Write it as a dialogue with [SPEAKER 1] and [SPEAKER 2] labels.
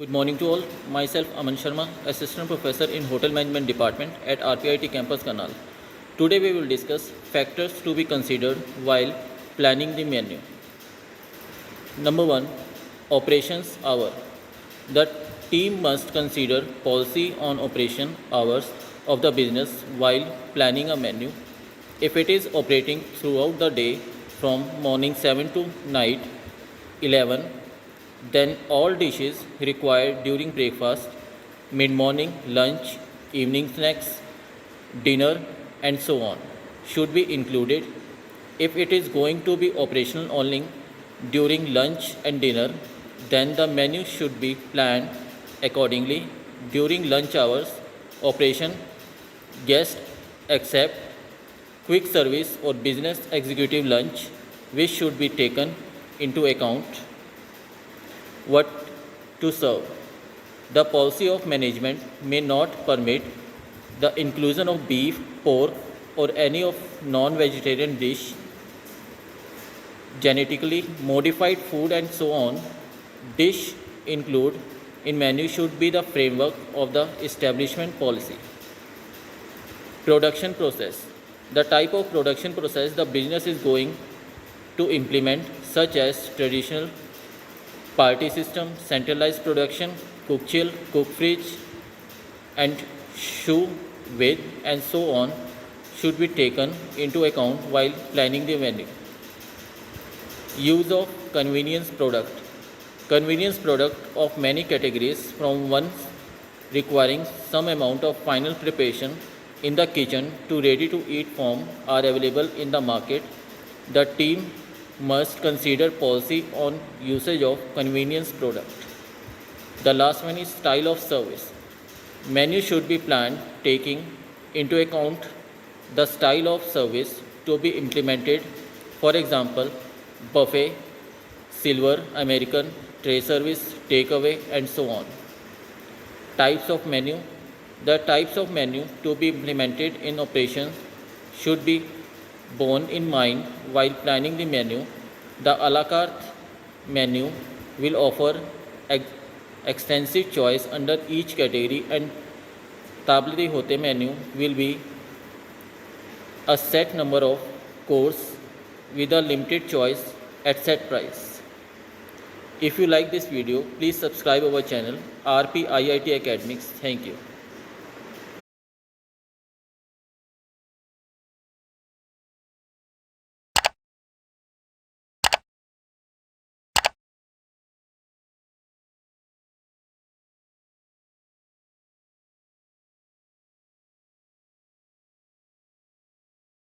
[SPEAKER 1] Good morning to all. Myself Aman Sharma, Assistant Professor in Hotel Management Department at RPIIT Campus Karnal. Today we will discuss factors to be considered while planning the menu. Number 1. Operations hour. The team must consider policy on operation hours of the business while planning a menu. If it is operating throughout the day from morning 7 to night 11, then all dishes required during breakfast, mid-morning, lunch, evening snacks, dinner and so on should be included. If it is going to be operational only during lunch and dinner, then the menu should be planned accordingly. During lunch hours, operation, guest accept, quick service or business executive lunch, which should be taken into account. What to serve. The policy of management may not permit the inclusion of beef, pork, or any of non-vegetarian dish, genetically modified food and so on. Dish include in menu should be the framework of the establishment policy. Production process. The type of production process the business is going to implement, such as traditional party system, centralized production, cook chill, cook fridge, and shoe with, and so on, should be taken into account while planning the menu. Use of convenience product. Convenience product of many categories, from ones requiring some amount of final preparation in the kitchen to ready to eat form, are available in the market. The team must consider policy on usage of convenience product. The last one is style of service. Menu should be planned taking into account the style of service to be implemented. For example, buffet, silver, American, tray service, takeaway and so on. Types of menu. The types of menu to be implemented in operations should be borne in mind while planning the menu. The a la carte menu will offer extensive choice under each category, and table de hote menu will be a set number of course with a limited choice at set price. If you like this video, please subscribe our channel RPIIT Academics. Thank you.